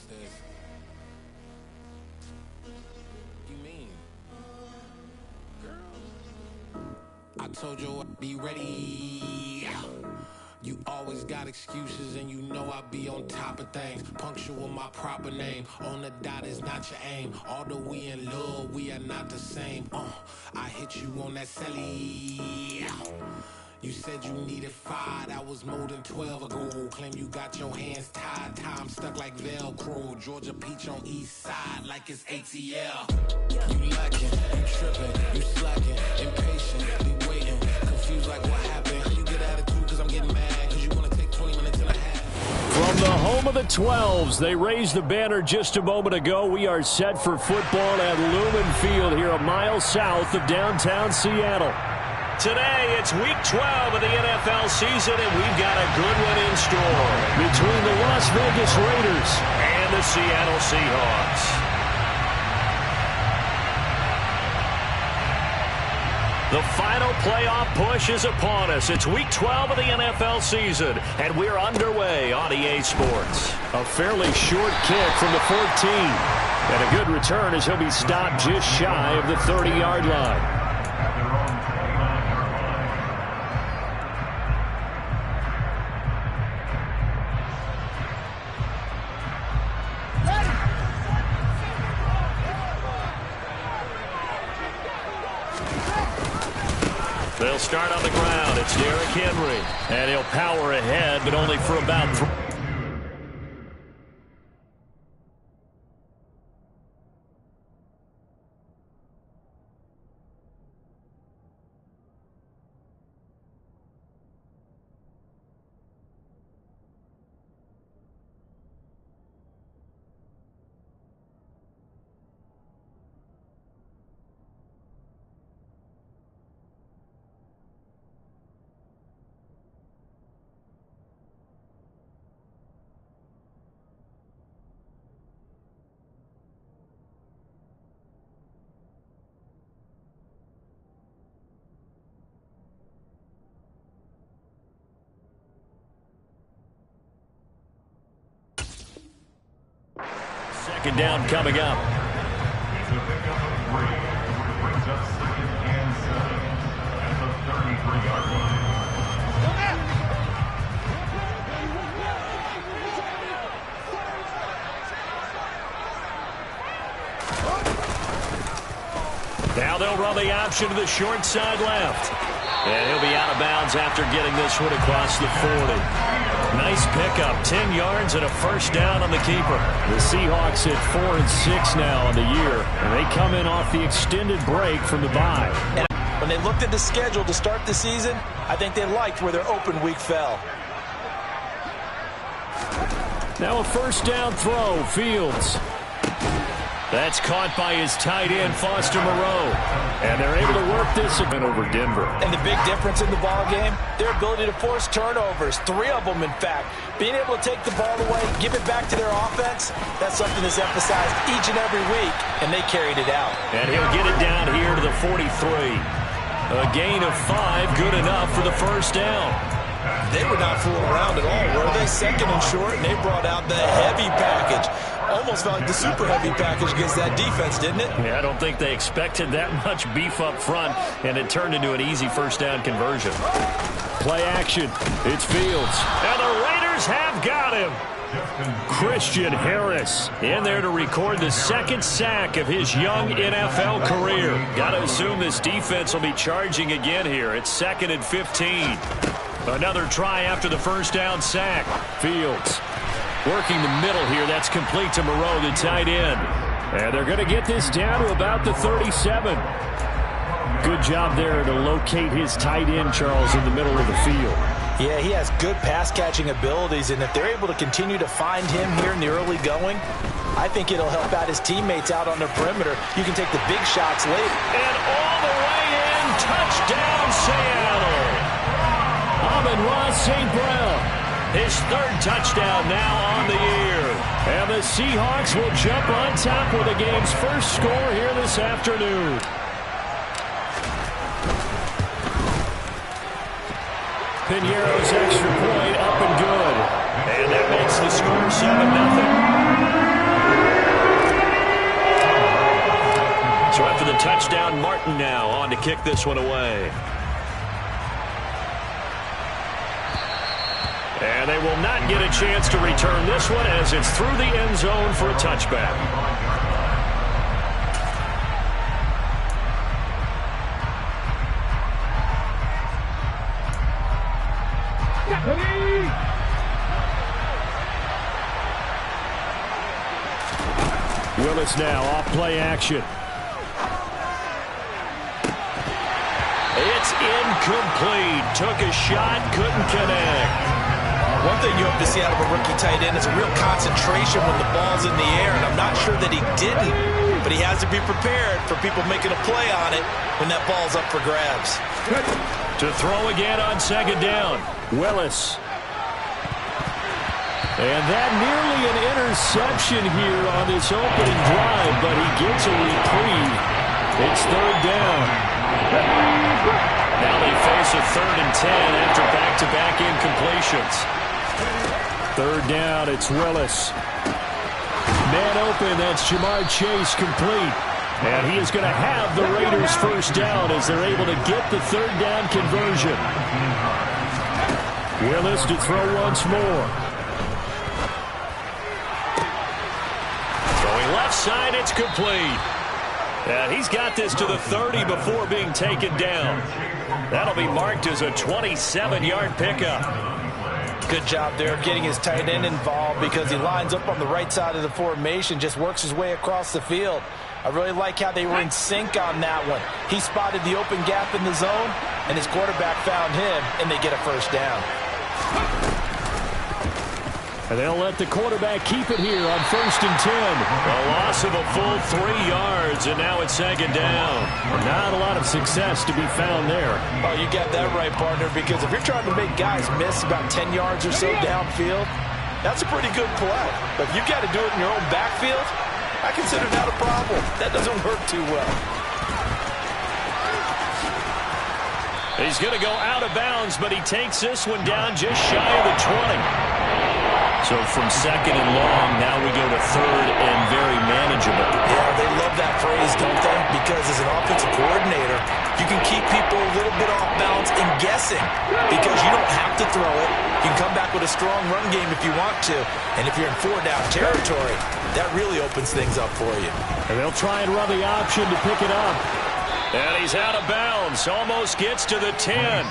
this. You mean? Girl, I told you I'd be ready. You always got excuses and you know I be on top of things. Punctual my proper name. On the dot is not your aim. Although we in love, we are not the same. I hit you on that celly. You said you needed 5, that was more than 12 ago. Claim you got your hands tied, time stuck like Velcro. Georgia peach on east side like it's ATL. You lacking, you tripping, you slacking, impatient, be waiting, confused like what happened. You get attitude cause I'm getting mad, cause you wanna take 20 minutes and a half. From the home of the 12s, they raised the banner just a moment ago. We are set for football at Lumen Field here a mile south of downtown Seattle. Today, it's Week 12 of the NFL season, and we've got a good one in store between the Las Vegas Raiders and the Seattle Seahawks. The final playoff push is upon us. It's Week 12 of the NFL season, and we're underway on EA Sports. A fairly short kick from the 14, and a good return as he'll be stopped just shy of the 30-yard line. They'll start on the ground. It's Derrick Henry. And he'll power ahead, but only for about 3. Second down coming up. He's a pickup of 3, which brings up 2nd and 7 at the 33-yard line. Now they'll run the option to the short side left. And he'll be out of bounds after getting this one across the 40. Nice pickup, 10 yards and a first down on the keeper. The Seahawks at 4-6 now on the year, and they come in off the extended break from the bye. And when they looked at the schedule to start the season, I think they liked where their open week fell. Now a first down throw, Fields. That's caught by his tight end, Foster Moreau. And they're able to work this again over Denver. And the big difference in the ball game, their ability to force turnovers, 3 of them in fact. Being able to take the ball away, give it back to their offense, that's something that's emphasized each and every week, and they carried it out. And he'll get it down here to the 43. A gain of 5, good enough for the first down. They were not fooling around at all, were they? Second and short, and they brought out the heavy package. Almost felt like the super heavy package against that defense, didn't it? Yeah, I don't think they expected that much beef up front, and it turned into an easy first down conversion. Play action. It's Fields. And the Raiders have got him. Christian Harris in there to record the 2nd sack of his young NFL career. Got to assume this defense will be charging again here. It's 2nd and 15. Another try after the first down sack. Fields working the middle here. That's complete to Moreau, the tight end. And they're going to get this down to about the 37. Good job there to locate his tight end, Charles, in the middle of the field. Yeah, he has good pass-catching abilities, and if they're able to continue to find him here in the early going, I think it'll help out his teammates out on the perimeter. You can take the big shots later. And all the way in, touchdown Seattle. Amon-Ra St. Brown, his 3rd touchdown now on the year. And the Seahawks will jump on top with the game's first score here this afternoon. Piñeiro's extra point up and good. And that makes the score 7-0. So after the touchdown, Martin now on to kick this one away. And they will not get a chance to return this one as it's through the end zone for a touchback. Willis now off play action. It's incomplete. Took a shot, couldn't connect. One thing you hope to see out of a rookie tight end is a real concentration when the ball's in the air, and I'm not sure that he didn't, but he has to be prepared for people making a play on it when that ball's up for grabs. To throw again on second down, Willis. And that nearly an interception here on this opening drive, but he gets a reprieve. It's third down. Now they face a 3rd and 10 after back-to-back incompletions. Third down, it's Willis. Man open, that's Jamar Chase complete. And he is going to have the Raiders first down as they're able to get the third down conversion. Willis to throw once more. Throwing left side, it's complete. And he's got this to the 30 before being taken down. That'll be marked as a 27-yard pickup. Good job there getting his tight end involved because he lines up on the right side of the formation, just works his way across the field. I really like how they were in sync on that one. He spotted the open gap in the zone, and his quarterback found him, and they get a first down. And they'll let the quarterback keep it here on 1st and 10. A loss of a full 3 yards, and now it's second down. Not a lot of success to be found there. Oh, you got that right, partner, because if you're trying to make guys miss about 10 yards or so downfield, that's a pretty good play. But if you've got to do it in your own backfield, I consider that a problem. That doesn't work too well. He's going to go out of bounds, but he takes this one down just shy of the 20. So from second and long, now we go to third and very manageable. Yeah, they love that phrase, don't they? Because as an offensive coordinator, you can keep people a little bit off balance and guessing because you don't have to throw it. You can come back with a strong run game if you want to. And if you're in 4-down territory, that really opens things up for you. And they'll try and run the option to pick it up. And he's out of bounds. Almost gets to the 10.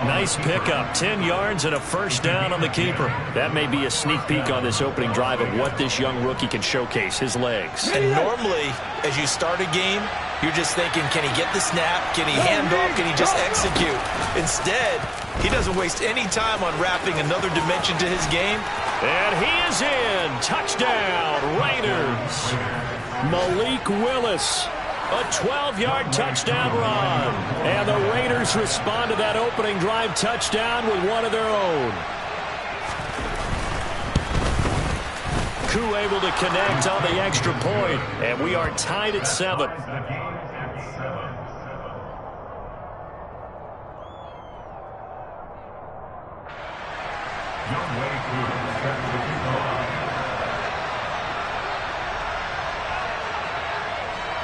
Nice pickup. 10 yards and a first down on the keeper. That may be a sneak peek on this opening drive of what this young rookie can showcase, his legs. And normally, as you start a game, you're just thinking, can he get the snap? Can he hand off? Can he just execute? Instead, he doesn't waste any time on wrapping another dimension to his game. And he is in. Touchdown, Raiders. Malik Willis. A 12-yard touchdown run. And the Raiders respond to that opening drive touchdown with one of their own. Koo able to connect on the extra point. And we are tied at 7.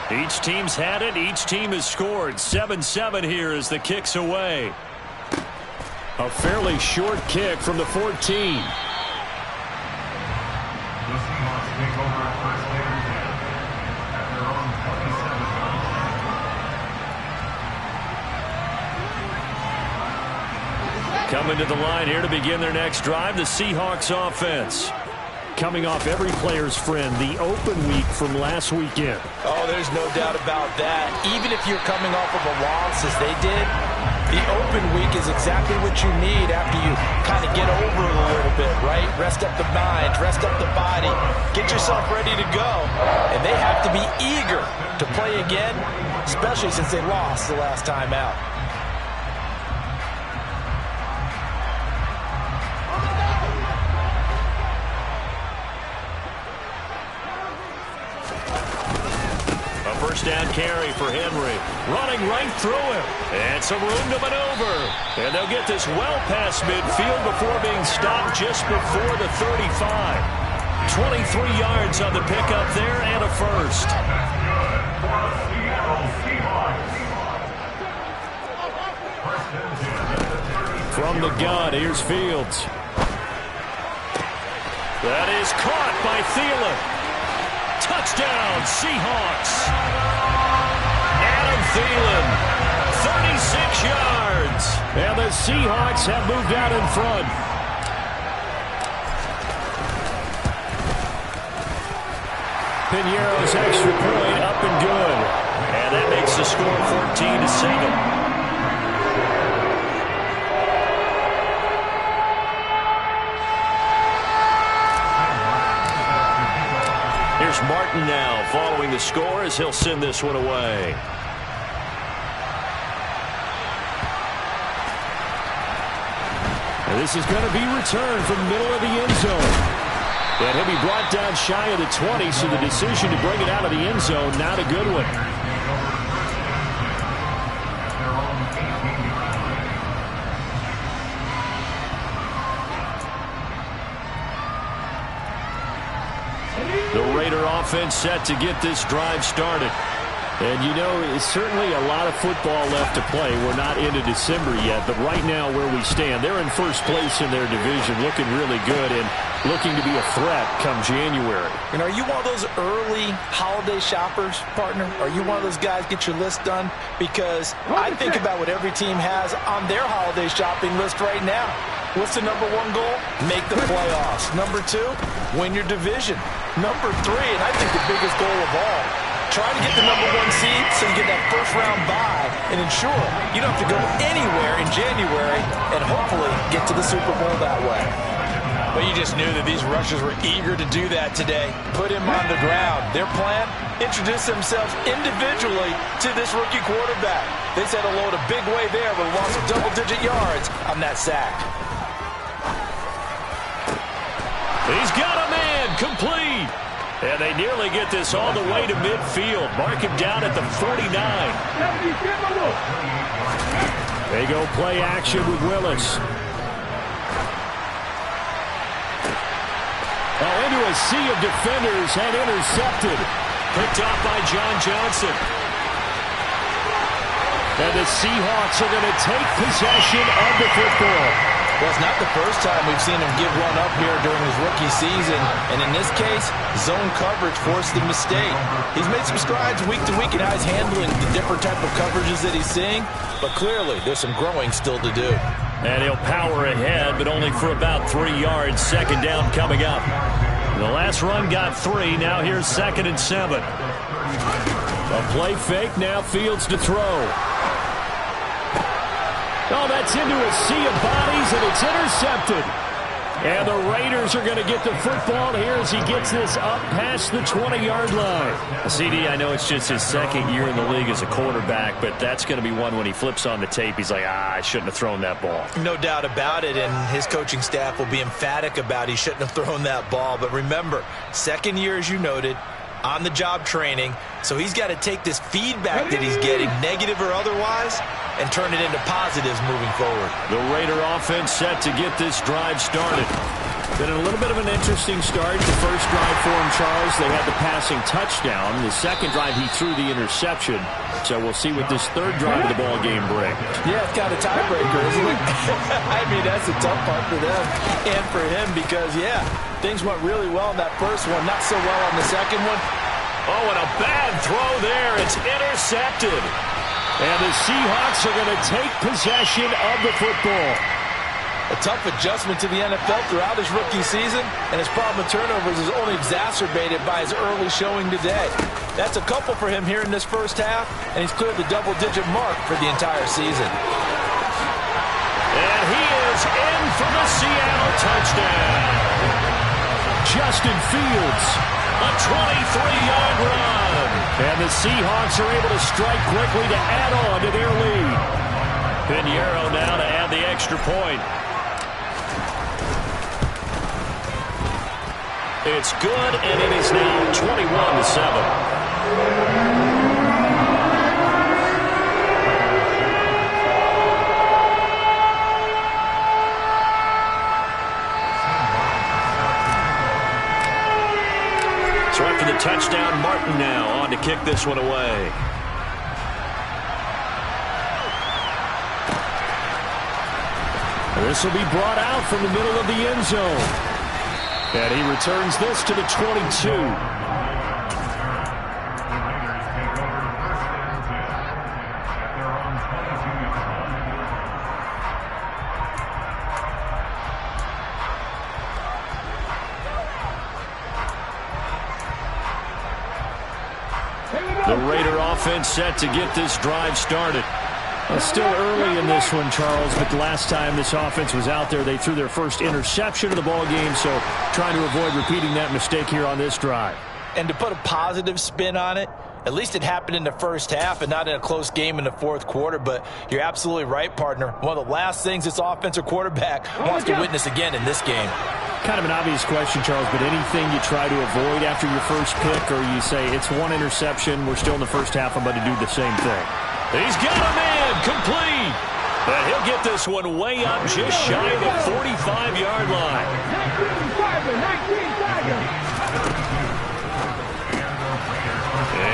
Each team's had it. Each team has scored. 7-7 here as the kick's away. A fairly short kick from the 14. The Seahawks take over at first at their own 27. Coming to the line here to begin their next drive, the Seahawks offense. Coming off every player's friend, the open week from last weekend. Oh, there's no doubt about that. Even if you're coming off of a loss as they did, the open week is exactly what you need after you kind of get over it a little bit, right? Rest up the mind, rest up the body, get yourself ready to go. And they have to be eager to play again, especially since they lost the last time out. down carry for Henry. Running right through him. And some room to maneuver. And they'll get this well past midfield before being stopped just before the 35. 23 yards on the pickup there and a first. From the gun, here's Fields. That is caught by Thielen. Touchdown, Seahawks. Adam Thielen, 36 yards. And the Seahawks have moved out in front. Pinheiro's extra point up and good. And that makes the score 14-7. Here's Martin now following the score as he'll send this one away. And this is going to be returned from the middle of the end zone. And he'll be brought down shy of the 20, so the decision to bring it out of the end zone, not a good one. The Raider offense set to get this drive started. And, you know, it's certainly a lot of football left to play. We're not into December yet, but right now where we stand, they're in first place in their division, looking really good and looking to be a threat come January. And are you one of those early holiday shoppers, partner? Are you one of those guys get your list done? Because I think about what every team has on their holiday shopping list right now. What's the number one goal? Make the playoffs. Number two, win your division. Number three, and I think the biggest goal of all, try to get the number one seed so you get that first round bye and ensure you don't have to go anywhere in January and hopefully get to the Super Bowl that way. But you just knew that these rushers were eager to do that today. Put him on the ground. Their plan, introduce themselves individually to this rookie quarterback. They said hello to big way there, but lost double-digit yards on that sack. He's got a man, complete. And they nearly get this all the way to midfield. Mark him down at the 49. They go play action with Willis. Into a sea of defenders and intercepted. Picked off by John Johnson. And the Seahawks are going to take possession of the football. Well, it's not the first time we've seen him give one up here during his rookie season. And in this case, zone coverage forced the mistake. He's made some strides week to week in how he's handling the different type of coverages that he's seeing. But clearly, there's some growing still to do. And he'll power ahead, but only for about 3 yards. Second down coming up. The last run got 3. Now here's 2nd and 7. A play fake. Now Fields to throw. Oh, that's into a sea of bodies, and it's intercepted. And the Raiders are going to get the football here as he gets this up past the 20-yard line. CD, I know it's just his second year in the league as a quarterback, but that's going to be one when he flips on the tape, he's like, I shouldn't have thrown that ball. No doubt about it, and his coaching staff will be emphatic about he shouldn't have thrown that ball. But remember, second year, as you noted, on-the-job training, so he's got to take this feedback that he's getting, negative or otherwise, and turn it into positives moving forward. The Raider offense set to get this drive started. Been a little bit of an interesting start. The first drive for him, Charles, they had the passing touchdown. The second drive, he threw the interception. So we'll see what this third drive of the ball game brings. Yeah, it's got a tiebreaker, isn't it? I mean, that's a tough part for them and for him because, yeah, things went really well in that first one, not so well on the second one. Oh, and a bad throw there. It's intercepted. And the Seahawks are going to take possession of the football. A tough adjustment to the NFL throughout his rookie season, and his problem with turnovers is only exacerbated by his early showing today. That's a couple for him here in this first half, and he's cleared the double-digit mark for the entire season. And he is in for the Seattle touchdown. Justin Fields, a 23-yard run. And the Seahawks are able to strike quickly to add on to their lead. Pinheiro now to add the extra point. It's good, and it is now 21-7. after the touchdown. Martin now on to kick this one away. This will be brought out from the middle of the end zone. And he returns this to the 22. The Raider offense set to get this drive started. Well, still early in this one, Charles, but the last time this offense was out there, they threw their first interception of the ball game, so trying to avoid repeating that mistake here on this drive. And to put a positive spin on it, at least it happened in the first half and not in a close game in the fourth quarter, but you're absolutely right, partner. One of the last things this offensive quarterback wants to witness again in this game. Kind of an obvious question, Charles, but anything you try to avoid after your first pick, or you say it's one interception, we're still in the first half, I'm going to do the same thing. He's got him in, complete. But he'll get this one way up just shy of the 45-yard line.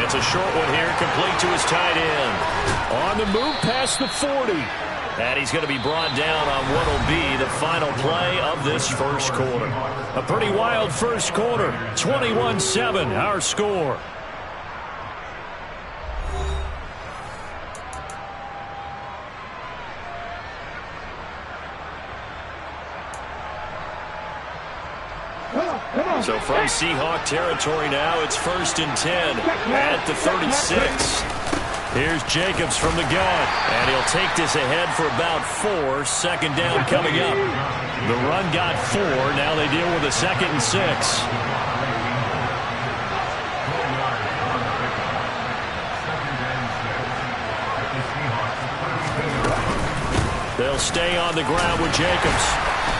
It's a short one here, complete to his tight end. On the move past the 40. And he's going to be brought down on what will be the final play of this first quarter. A pretty wild first quarter. 21-7, our score. So from Seahawk territory now, it's 1st and 10 at the 36. Here's Jacobs from the gun, and he'll take this ahead for about 4. Second down coming up. The run got 4. Now they deal with a 2nd and 6. They'll stay on the ground with Jacobs.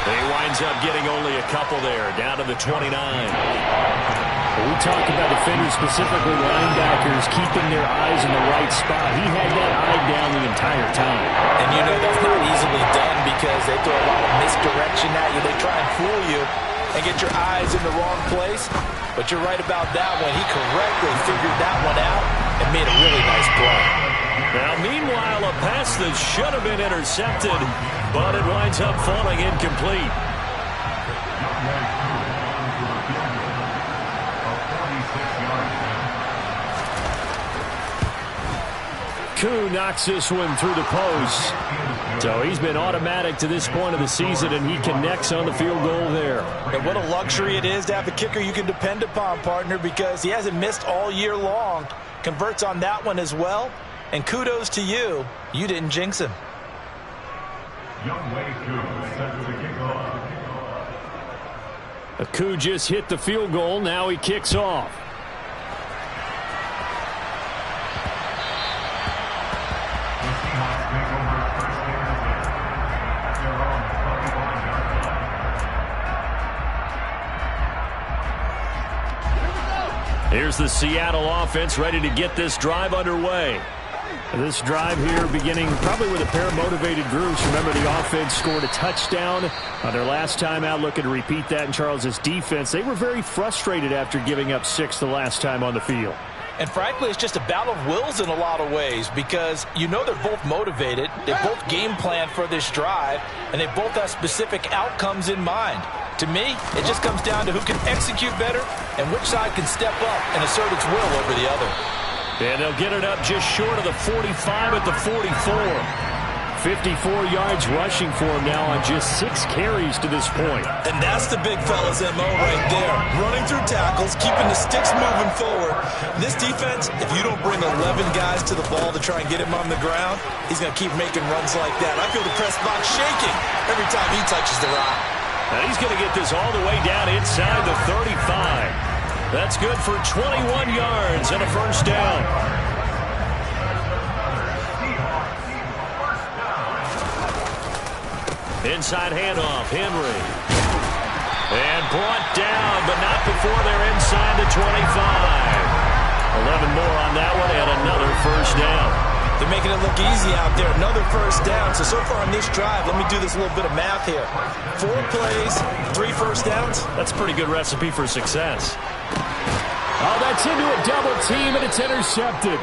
He winds up getting only a couple there, down to the 29. We talk about defenders, specifically linebackers, keeping their eyes in the right spot. He had that eye down the entire time. And you know that's not easily done because they throw a lot of misdirection at you. They try and fool you and get your eyes in the wrong place. But you're right about that one. He correctly figured that one out and made a really nice play. Now, meanwhile, a pass that should have been intercepted, but it winds up falling incomplete. Koo knocks this one through the post. So he's been automatic to this point of the season, and he connects on the field goal there. And what a luxury it is to have a kicker you can depend upon, partner, because he hasn't missed all year long. Converts on that one as well. And kudos to you. You didn't jinx him. Koo just hit the field goal. Now he kicks off. Here's the Seattle offense ready to get this drive underway. This drive here beginning probably with a pair of motivated groups. Remember, the offense scored a touchdown on their last time out. Looking to repeat that in Charles's defense. They were very frustrated after giving up 6 the last time on the field. And frankly, it's just a battle of wills in a lot of ways because you know they're both motivated. They both game planned for this drive, and they both have specific outcomes in mind. To me, it just comes down to who can execute better and which side can step up and assert its will over the other. And they'll get it up just short of the 45 at the 44. 54 yards rushing for him now on just 6 carries to this point. And that's the big fella's MO right there. Running through tackles, keeping the sticks moving forward. This defense, if you don't bring 11 guys to the ball to try and get him on the ground, he's going to keep making runs like that. I feel the press box shaking every time he touches the rock. And he's going to get this all the way down inside the 35. That's good for 21 yards and a first down. Inside handoff, Henry. And brought down, but not before they're inside the 25. 11 more on that one and another first down. They're making it look easy out there. Another first down. So far on this drive, let me do this little bit of math here. 4 plays, 3 first downs. That's a pretty good recipe for success. Oh, that's into a double team, and it's intercepted.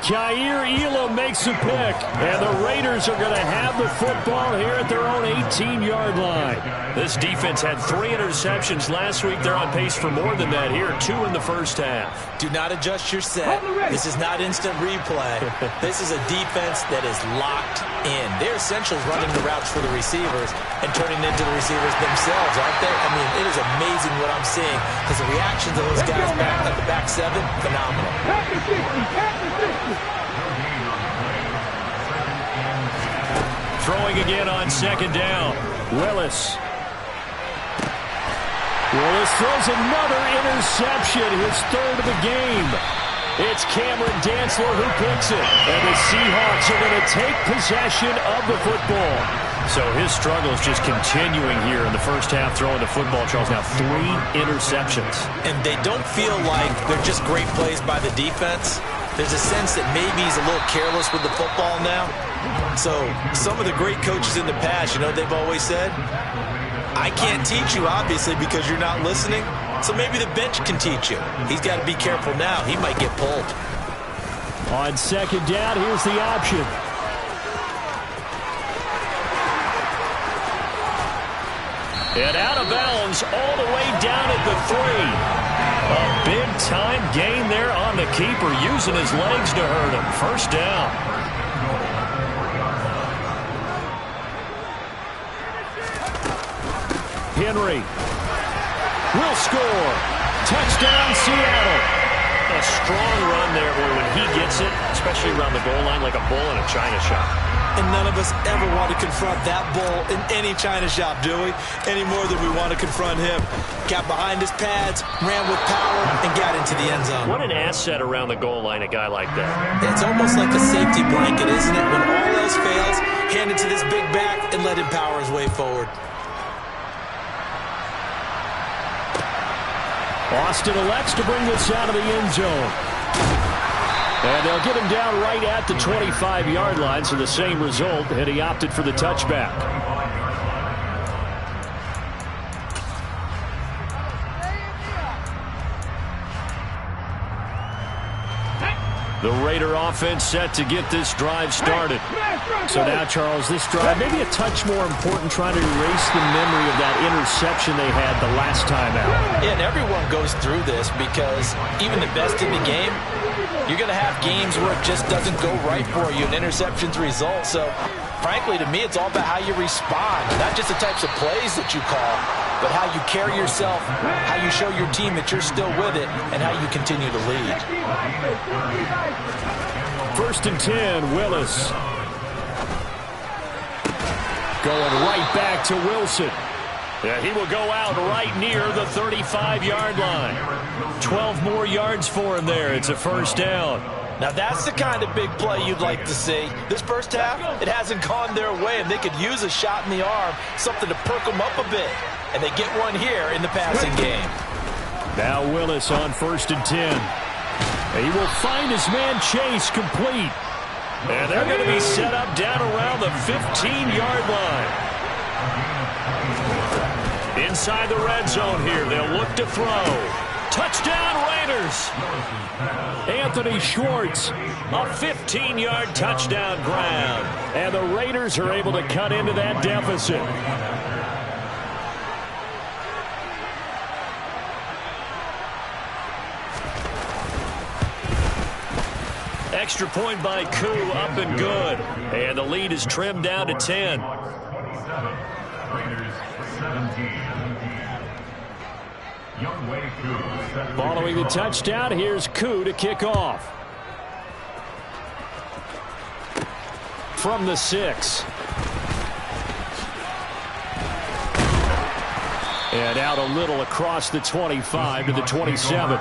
Kaiir Elam makes a pick, and the Raiders are going to have the football here at their own 18-yard line. This defense had 3 interceptions last week. They're on pace for more than that here, 2 in the first half. Do not adjust your set. This is not instant replay. This is a defense that is locked in. They're essentially running the routes for the receivers and turning into the receivers themselves, aren't they? I mean, it is amazing what I'm seeing because the reactions of those guys back at the back 7, phenomenal. Throwing again on second down. Willis. Willis throws another interception, his 3rd of the game. It's Cameron Dantzler who picks it. And the Seahawks are going to take possession of the football. So his struggle is just continuing here in the first half throwing the football. Charles, now 3 interceptions. And they don't feel like they're just great plays by the defense. There's a sense that maybe he's a little careless with the football now. So some of the great coaches in the past, you know what they've always said? I can't teach you, obviously, because you're not listening. So maybe the bench can teach you. He's got to be careful now. He might get pulled. On second down, here's the option. And out of bounds all the way down at the 3. A big-time gain there on the keeper, using his legs to hurt him. First down. Henry will score. Touchdown, Seattle. A strong run there, boy, when he gets it, especially around the goal line like a bull in a china shop. And none of us ever want to confront that bull in any china shop, do we? Any more than we want to confront him. Got behind his pads, ran with power, and got into the end zone. What an asset around the goal line, a guy like that. It's almost like a safety blanket, isn't it? When all else fails, hand it to this big back and let him power his way forward. Austin elects to bring this out of the end zone. And they'll get him down right at the 25-yard line, so the same result, and he opted for the touchback. The Raider offense set to get this drive started. So now, Charles, this drive maybe a touch more important, trying to erase the memory of that interception they had the last time out. Yeah, and everyone goes through this because even the best in the game, you're going to have games where it just doesn't go right for you, and interceptions result. So, frankly, to me, it's all about how you respond, not just the types of plays that you call, but how you carry yourself, how you show your team that you're still with it, and how you continue to lead. 1st and 10, Willis. Going right back to Wilson. Yeah, he will go out right near the 35-yard line. 12 more yards for him there. It's a first down. Now, that's the kind of big play you'd like to see. This first half, it hasn't gone their way, and they could use a shot in the arm, something to perk them up a bit. And they get one here in the passing game. Now Willis on 1st and 10. He will find his man Chase complete. And they're going to be set up down around the 15-yard line. Inside the red zone here, they'll look to throw. Touchdown, Raiders! Anthony Schwartz, a 15-yard touchdown grab. And the Raiders are able to cut into that deficit. Extra point by Koo, up and good. And the lead is trimmed down to 10. Following the touchdown, here's Koo to kick off. From the 6. And out a little across the 25 to the 27.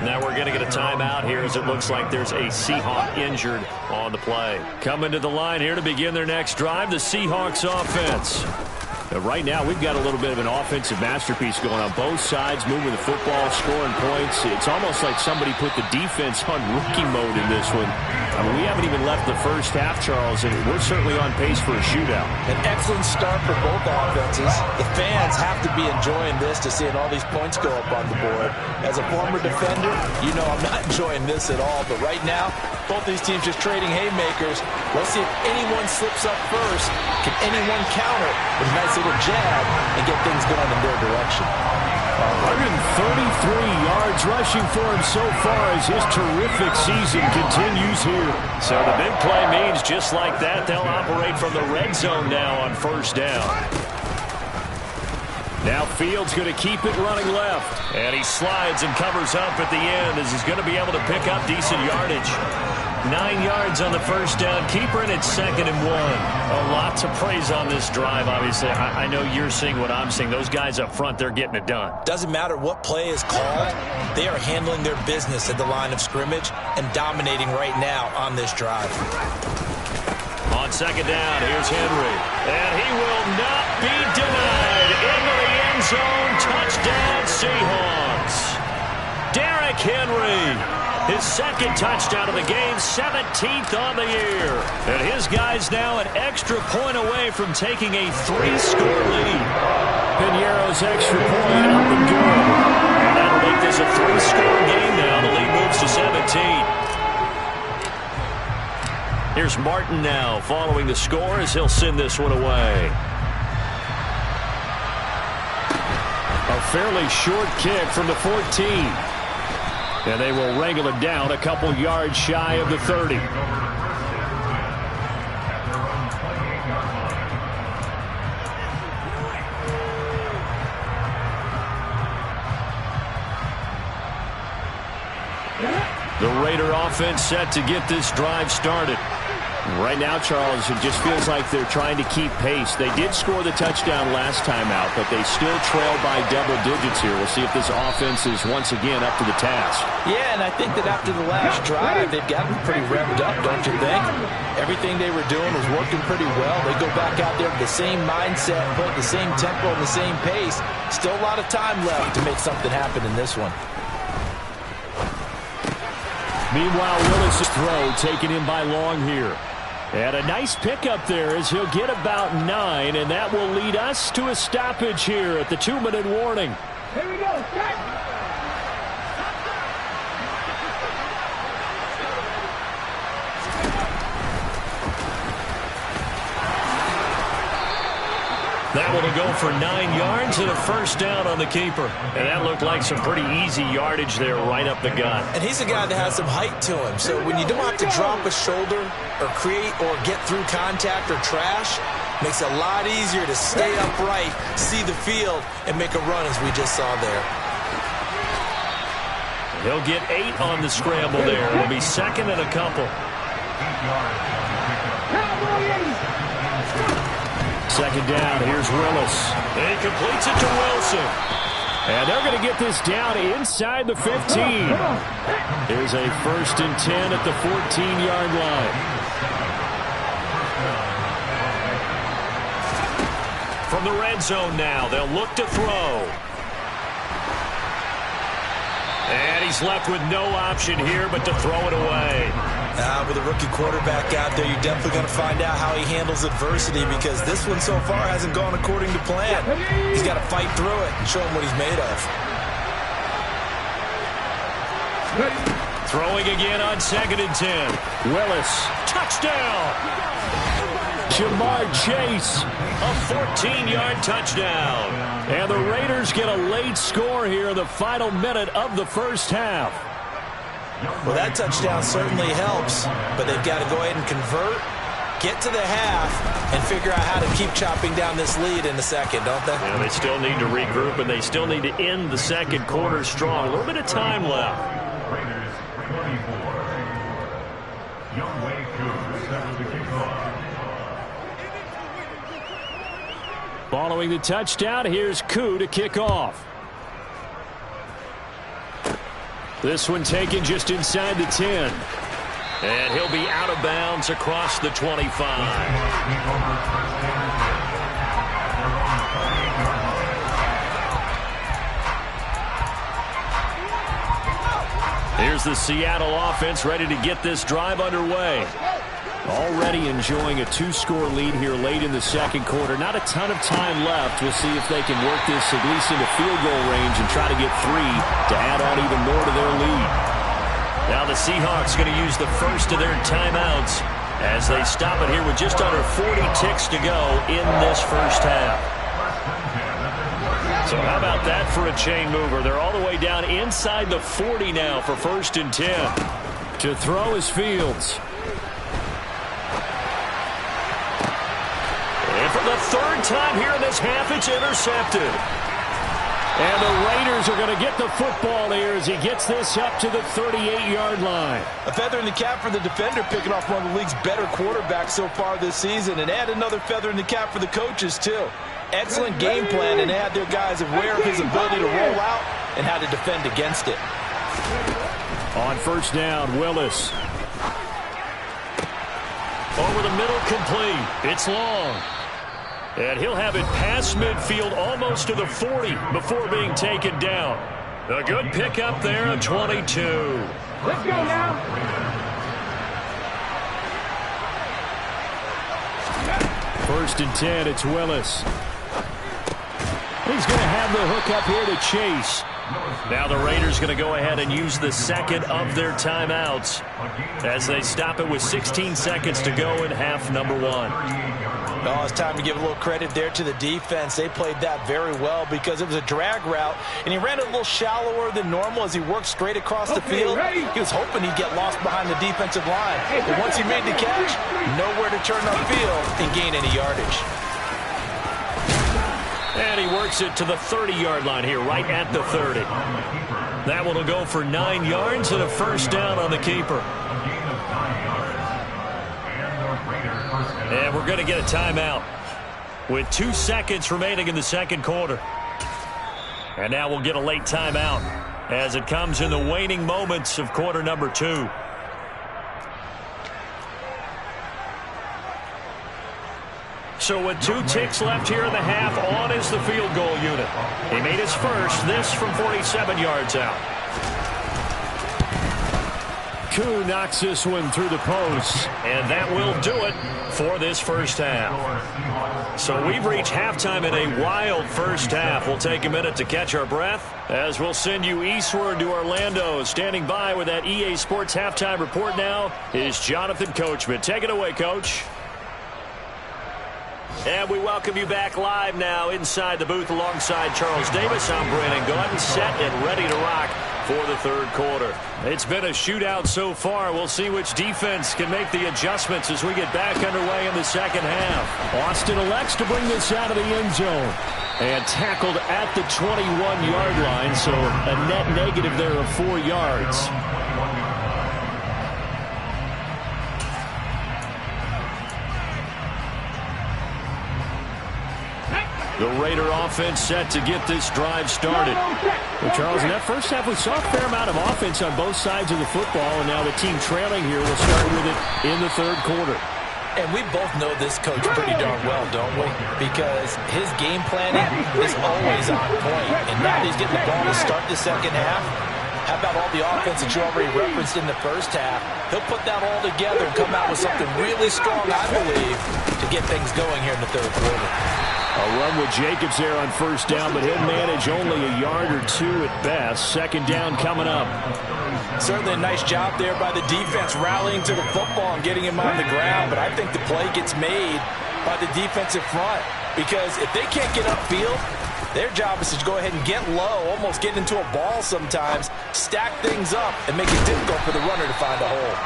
Now we're going to get a timeout here as it looks like there's a Seahawk injured on the play. Coming to the line here to begin their next drive, the Seahawks offense. Right now, we've got a little bit of an offensive masterpiece going on both sides, moving the football, scoring points. It's almost like somebody put the defense on rookie mode in this one. I mean, we haven't even left the first half, Charles, and we're certainly on pace for a shootout. An excellent start for both offenses. The fans have to be enjoying this to seeing all these points go up on the board. As a former defender, you know I'm not enjoying this at all, but right now, both these teams just trading haymakers. Let's see if anyone slips up first. Can anyone counter with a nice little jab and get things going in their direction? 133 yards rushing for him so far as his terrific season continues here. So the big play means just like that, they'll operate from the red zone now on first down. Now Fields going to keep it running left. And he slides and covers up at the end as he's going to be able to pick up decent yardage. 9 yards on the first down. Keeper, and it's 2nd and 1. A lot to praise on this drive, obviously. I know you're seeing what I'm seeing. Those guys up front, they're getting it done. Doesn't matter what play is called. They are handling their business at the line of scrimmage and dominating right now on this drive. On 2nd down, here's Henry. And he will not be denied. Into the end zone. Touchdown, Seahawks. Derrick Henry. His 2nd touchdown of the game, 17th on the year. And his guy's now an extra point away from taking a 3-score lead. Piñeiro's extra point up and good. And that'll make this a 3-score game now. The lead moves to 17. Here's Martin now following the score as he'll send this one away. A fairly short kick from the 14. And they will wrangle it down a couple yards shy of the 30. The Raider offense set to get this drive started. Right now, Charles, it just feels like they're trying to keep pace. They did score the touchdown last time out, but they still trail by double digits here. We'll see if this offense is once again up to the task. Yeah, and I think that after the last drive, they've gotten pretty revved up, don't you think? Everything they were doing was working pretty well. They go back out there with the same mindset, put the same tempo and the same pace. Still a lot of time left to make something happen in this one. Meanwhile, Willis' throw taken in by Long here. And a nice pickup there as he'll get about 9, and that will lead us to a stoppage here at the 2-minute warning. Here we go. Start. That will go for 9 yards and a first down on the keeper. And that looked like some pretty easy yardage there right up the gut. And he's a guy that has some height to him. So when you don't have to drop a shoulder or create or get through contact or trash, makes it a lot easier to stay upright, see the field, and make a run as we just saw there. He'll get 8 on the scramble there. It'll be 2nd and a couple. 2nd down, here's Willis. And he completes it to Wilson. And they're going to get this down inside the 15. Here's a 1st and 10 at the 14-yard line. From the red zone now, they'll look to throw. And he's left with no option here but to throw it away. With a rookie quarterback out there, you're definitely going to find out how he handles adversity, because this one so far hasn't gone according to plan. He's got to fight through it and show him what he's made of. Throwing again on 2nd and 10. Willis, touchdown! Jamar Chase, a 14-yard touchdown. And the Raiders get a late score here in the final minute of the first half. Well, that touchdown certainly helps, but they've got to go ahead and convert, get to the half, and figure out how to keep chopping down this lead in the second, don't they? Yeah, they still need to regroup, and they still need to end the second quarter strong. A little bit of time left. Raiders 24. Young Wei Koo set to kick off. Following the touchdown, here's Koo to kick off. This one taken just inside the 10. And he'll be out of bounds across the 25. here's the Seattle offense ready to get this drive underway. Already enjoying a 2-score lead here late in the second quarter. Not a ton of time left. We'll see if they can work this at least into field goal range and try to get 3 to add on even more to their lead. Now the Seahawks going to use the first of their timeouts as they stop it here with just under 40 ticks to go in this first half. So how about that for a chain mover? They're all the way down inside the 40 now for 1st and 10. To throw is Fields. And for the 3rd time here in this half, it's intercepted. And the Raiders are going to get the football here as he gets this up to the 38-yard line. A feather in the cap for the defender, picking off one of the league's better quarterbacks so far this season. And add another feather in the cap for the coaches, too. Excellent game plan, and had their guys aware of his ability to roll out and how to defend against it. On 1st down, Willis. Over the middle, complete. It's long. And he'll have it past midfield almost to the 40 before being taken down. A good pickup there on 22. Let's go now. 1st and 10, it's Willis. He's going to have the hook up here to Chase. Now the Raiders going to go ahead and use the second of their timeouts as they stop it with 16 seconds to go in half number 1. Oh, it's time to give a little credit there to the defense. They played that very well because it was a drag route, and he ran it a little shallower than normal as he worked straight across the field. He was hoping he'd get lost behind the defensive line. But once he made the catch, nowhere to turn upfield and gain any yardage. And he works it to the 30-yard line here, right at the 30. That one will go for 9 yards and a 1st down on the keeper. And we're going to get a timeout with 2 seconds remaining in the second quarter. And now we'll get a late timeout as it comes in the waning moments of quarter number 2. So with 2 ticks left here in the half, on is the field goal unit. He made his first, this from 47 yards out. Koo knocks this one through the post, and that will do it for this first half. So we've reached halftime in a wild first half. We'll take a minute to catch our breath as we'll send you eastward to Orlando. Standing by with that EA Sports halftime report now is Jonathan Coachman. Take it away, Coach. And we welcome you back live now inside the booth alongside Charles Davis. I'm Brandon Gordon, set and ready to rock for the third quarter. It's been a shootout so far. We'll see which defense can make the adjustments as we get back underway in the second half. Austin elects to bring this out of the end zone. And tackled at the 21-yard line, so a net negative there of 4 yards. The Raider offense set to get this drive started. Well, Charles, in that first half, we saw a fair amount of offense on both sides of the football, and now the team trailing here will start with it in the third quarter. And we both know this coach pretty darn well, don't we? Because his game planning is always on point. And now he's getting the ball to start the second half. How about all the offense that you already referenced in the first half? He'll put that all together and come out with something really strong, I believe, to get things going here in the third quarter. A run with Jacobs there on first down, but he'll manage only a yard or 2 at best. Second down coming up. Certainly a nice job there by the defense rallying to the football and getting him on the ground, but I think the play gets made by the defensive front because if they can't get upfield, their job is to go ahead and get low, almost get into a ball sometimes, stack things up, and make it difficult for the runner to find a hole.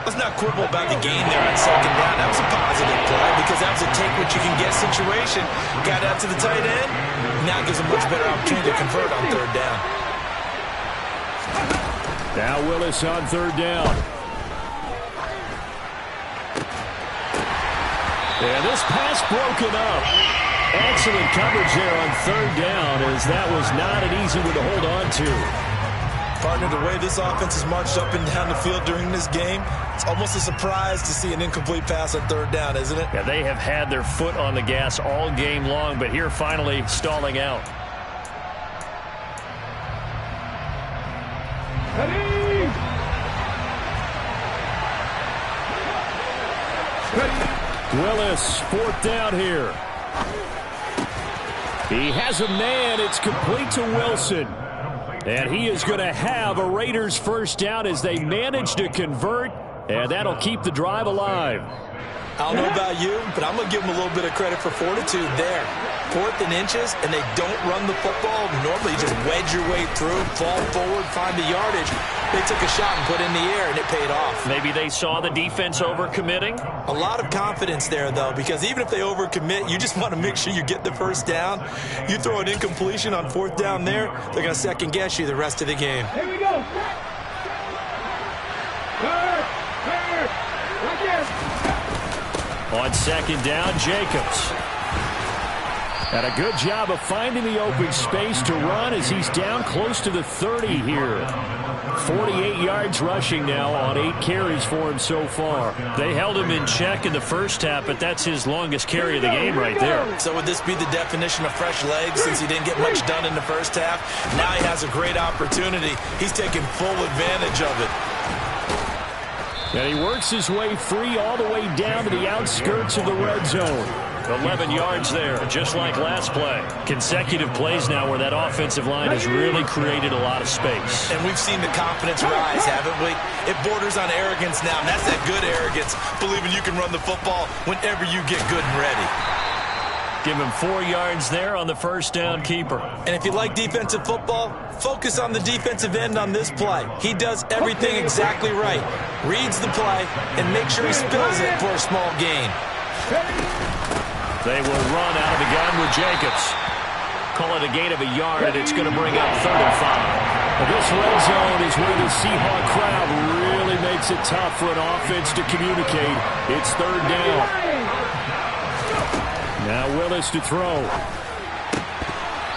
Let's not quibble about the gain there on second down. That was a positive play because that was a take-what-you-can-get situation. Got out to the tight end. Now gives a much better opportunity to convert on third down. Now Willis on third down. And this pass broken up. Excellent coverage there on third down as that was not an easy one to hold on to. Partner, the way this offense has marched up and down the field during this game, it's almost a surprise to see an incomplete pass on third down, isn't it? Yeah, they have had their foot on the gas all game long, but here finally stalling out. Ready. Willis, fourth down here. He has a man. It's complete to Wilson. And he is going to have a Raiders first down as they manage to convert, and that'll keep the drive alive. I don't know about you, but I'm going to give them a little bit of credit for fortitude there. 4th and inches, and they don't run the football. Normally, you just wedge your way through, fall forward, find the yardage. They took a shot and put it in the air, and it paid off. Maybe they saw the defense overcommitting? A lot of confidence there, though, because even if they overcommit, you just want to make sure you get the first down. You throw an incompletion on 4th down there, they're going to second-guess you the rest of the game. Here we go. Third. Right there. On second down, Jacobs. And a good job of finding the open space to run as he's down close to the 30 here. 48 yards rushing now on 8 carries for him so far. They held him in check in the first half, but that's his longest carry of the game right there. So would this be the definition of fresh legs since he didn't get much done in the first half? Now he has a great opportunity. He's taking full advantage of it. And he works his way free all the way down to the outskirts of the red zone. 11 yards there, just like last play. Consecutive plays now where that offensive line has really created a lot of space. And we've seen the confidence rise, haven't we? It borders on arrogance now, and that's that good arrogance, believing you can run the football whenever you get good and ready. Give him 4 yards there on the first down keeper. And if you like defensive football, focus on the defensive end on this play. He does everything exactly right. Reads the play and make sure he spills it for a small gain. They will run out of the gun with Jacobs. Call it a gain of a yard, and it's going to bring up 3rd and 5. This red zone is where the Seahawk crowd really makes it tough for an offense to communicate. It's 3rd down. Now Willis to throw.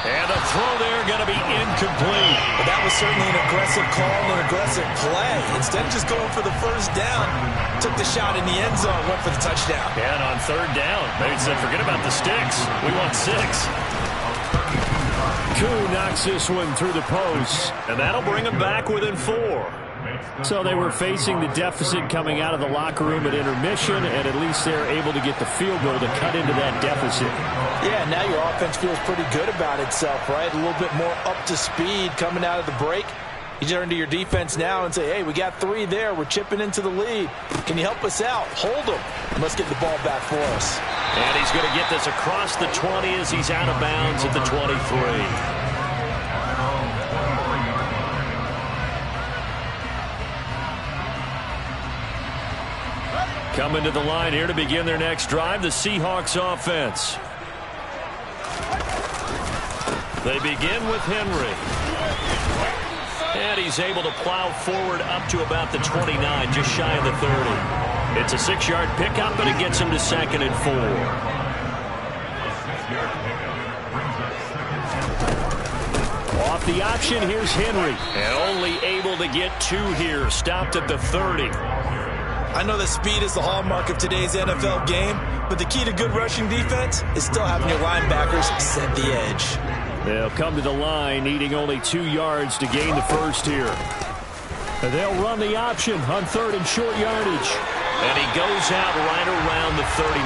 And the throw there going to be incomplete. But that was certainly an aggressive call and an aggressive play. Instead of just going for the first down, took the shot in the end zone, went for the touchdown. And on 3rd down, they said, forget about the sticks. We want 6. Koo knocks this one through the post, and that'll bring him back within 4. So they were facing the deficit coming out of the locker room at intermission, and at least they're able to get the field goal to cut into that deficit. Yeah, now your offense feels pretty good about itself, right? A little bit more up to speed coming out of the break. You turn to your defense now and say, hey, we got 3 there. We're chipping into the lead. Can you help us out? Hold them. And let's get the ball back for us. And he's going to get this across the 20 as he's out of bounds at the 23. Coming to the line here to begin their next drive, the Seahawks offense. They begin with Henry. And he's able to plow forward up to about the 29, just shy of the 30. It's a 6-yard pickup, but it gets him to 2nd and 4. Off the option, here's Henry. And only able to get 2 here, stopped at the 30. I know that speed is the hallmark of today's NFL game, but the key to good rushing defense is still having your linebackers set the edge. They'll come to the line, needing only 2 yards to gain the first here. And they'll run the option on 3rd and short yardage. And he goes out right around the 39.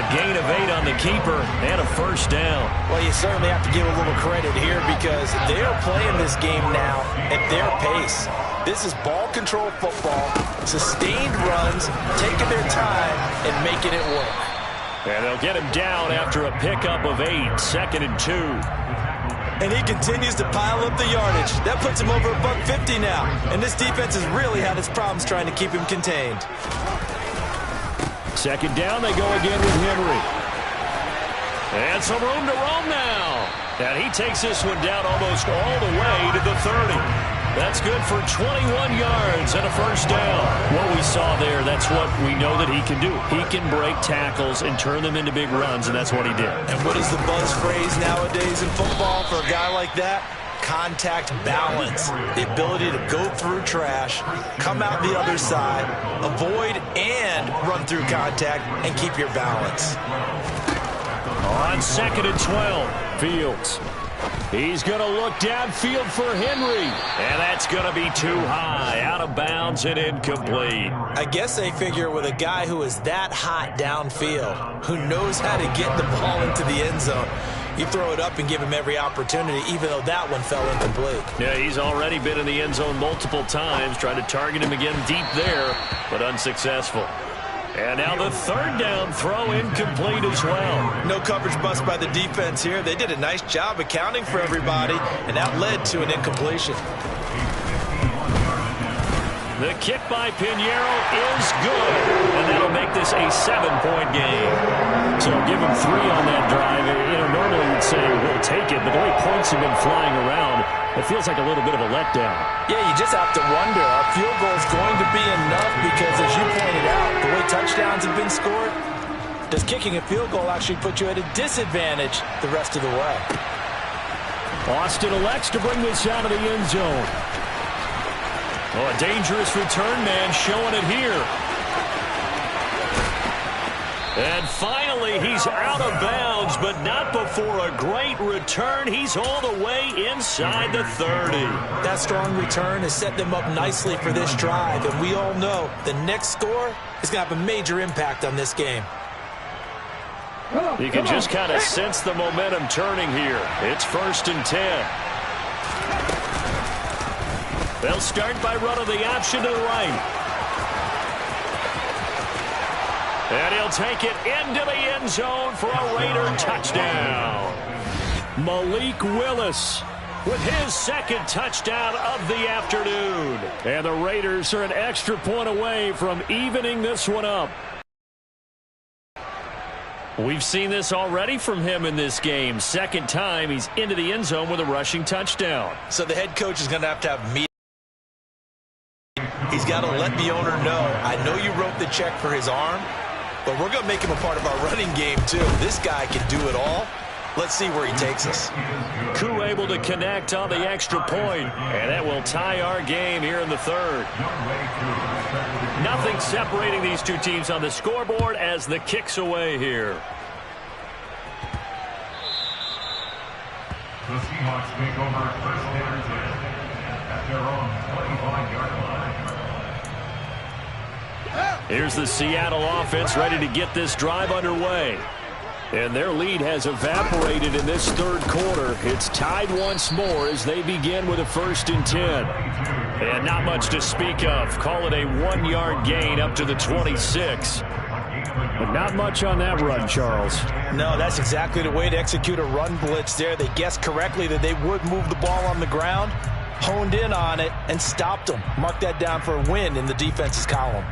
A gain of 8 on the keeper and a first down. Well, you certainly have to give a little credit here because they are playing this game now at their pace. This is ball control football, sustained runs, taking their time and making it work. And they'll get him down after a pickup of 8, 2nd and 2. And he continues to pile up the yardage. That puts him over $150 now. And this defense has really had its problems trying to keep him contained. 2nd down, they go again with Henry. And some room to roam now. And he takes this one down almost all the way to the 30. That's good for 21 yards and a first down. What we saw there, that's what we know that he can do. He can break tackles and turn them into big runs, and that's what he did. And what is the buzz phrase nowadays in football for a guy like that? Contact balance. The ability to go through trash, come out the other side, avoid and run through contact, and keep your balance. On 2nd and 12, Fields. He's going to look downfield for Henry. And that's going to be too high, out of bounds and incomplete. I guess they figure with a guy who is that hot downfield, who knows how to get the ball into the end zone, you throw it up and give him every opportunity, even though that one fell incomplete. Yeah, he's already been in the end zone multiple times, trying to target him again deep there, but unsuccessful. And now the third down throw incomplete as well. No coverage bust by the defense here. They did a nice job accounting for everybody, and that led to an incompletion. The kick by Pinheiro is good, and that'll make this a 7-point game. So give him 3 on that drive. Normally you'd say we'll take it, but the way points have been flying around, it feels like a little bit of a letdown. Yeah, you just have to wonder, are field goals going to be enough? Because as you pointed out, the way touchdowns have been scored, does kicking a field goal actually put you at a disadvantage the rest of the way? Austin elects to bring this out of the end zone. Oh, a dangerous return man showing it here. And finally, he's out of bounds, but not before a great return. He's all the way inside the 30. That strong return has set them up nicely for this drive, and we all know the next score is going to have a major impact on this game. You can just kind of sense the momentum turning here. It's 1st and 10. They'll start by running the option to the right. And he'll take it into the end zone for a Raider touchdown. Malik Willis with his 2nd touchdown of the afternoon. And the Raiders are an extra point away from evening this one up. We've seen this already from him in this game. 2nd time he's into the end zone with a rushing touchdown. So the head coach is going to have meetings. He's got to let the owner know, I know you wrote the check for his arm, but we're going to make him a part of our running game too. This guy can do it all. Let's see where he takes us. Koo able to connect on the extra point, and that will tie our game here in the 3rd. Nothing separating these two teams on the scoreboard as the kick's away here. The Seahawks take over 1st and 10 at their own 25-yard line. Here's the Seattle offense ready to get this drive underway. And their lead has evaporated in this 3rd quarter. It's tied once more as they begin with a 1st and 10. And not much to speak of. Call it a 1-yard gain up to the 26. But not much on that run, Charles. No, that's exactly the way to execute a run blitz there. They guessed correctly that they would move the ball on the ground, honed in on it, and stopped them. Mark that down for a win in the defense's column.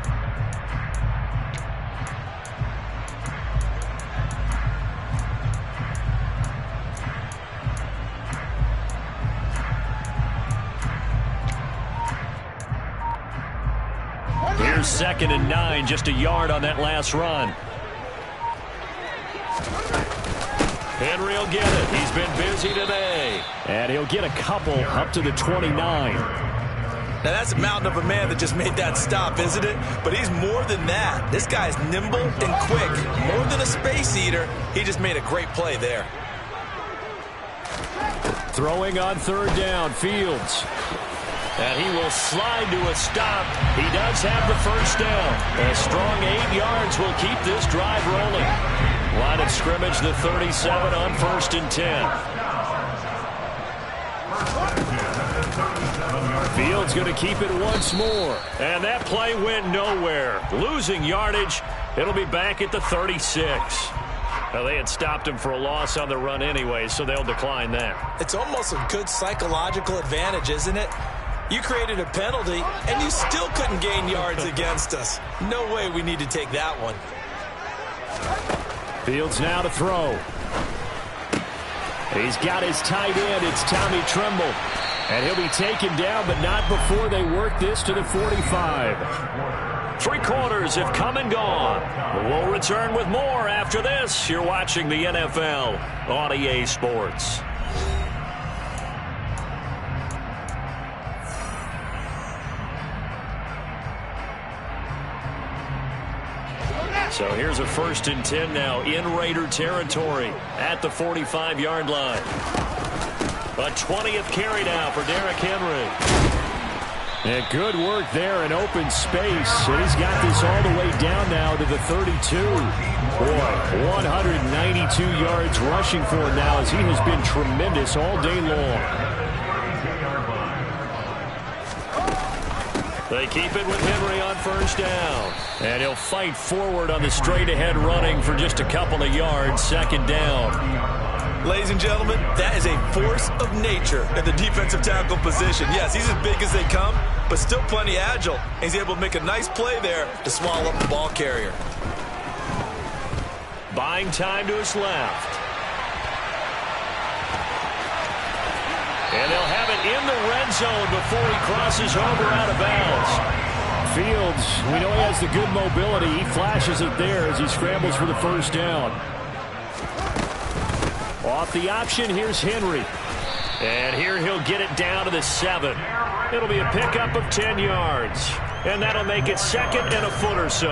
Here's 2nd and 9, just a yard on that last run. Henry will get it. He's been busy today. And he'll get a couple up to the 29. Now that's a mountain of a man that just made that stop, isn't it? But he's more than that. This guy's nimble and quick. More than a space eater. He just made a great play there. Throwing on 3rd down, Fields. And he will slide to a stop. He does have the 1st down. A strong 8 yards will keep this drive rolling. Line of scrimmage, the 37 on 1st and 10. Fields going to keep it once more. And that play went nowhere. Losing yardage. It'll be back at the 36. Well, they had stopped him for a loss on the run anyway, so they'll decline that. It's almost a good psychological advantage, isn't it? You created a penalty, and you still couldn't gain yards against us. No way we need to take that one. Fields now to throw. He's got his tight end. It's Tommy Tremble. And he'll be taken down, but not before they work this to the 45. 3 quarters have come and gone. We'll return with more after this. You're watching the NFL on EA Sports. So here's a 1st and 10 now in Raider territory at the 45-yard line. A 20th carry now for Derrick Henry. And good work there in open space. And he's got this all the way down now to the 32. Boy, 192 yards rushing for him now as he has been tremendous all day long. They keep it with Henry on first down. And he'll fight forward on the straight-ahead running for just a couple of yards. Second down. Ladies and gentlemen, that is a force of nature in the defensive tackle position. Yes, he's as big as they come, but still plenty agile. He's able to make a nice play there to swallow up the ball carrier. Buying time to his left. And they'll have it in the red zone before he crosses over out of bounds. Fields, we know he has the good mobility. He flashes it there as he scrambles for the first down. Off the option, here's Henry. And here he'll get it down to the 7. It'll be a pickup of 10 yards. And that'll make it second and a foot or so.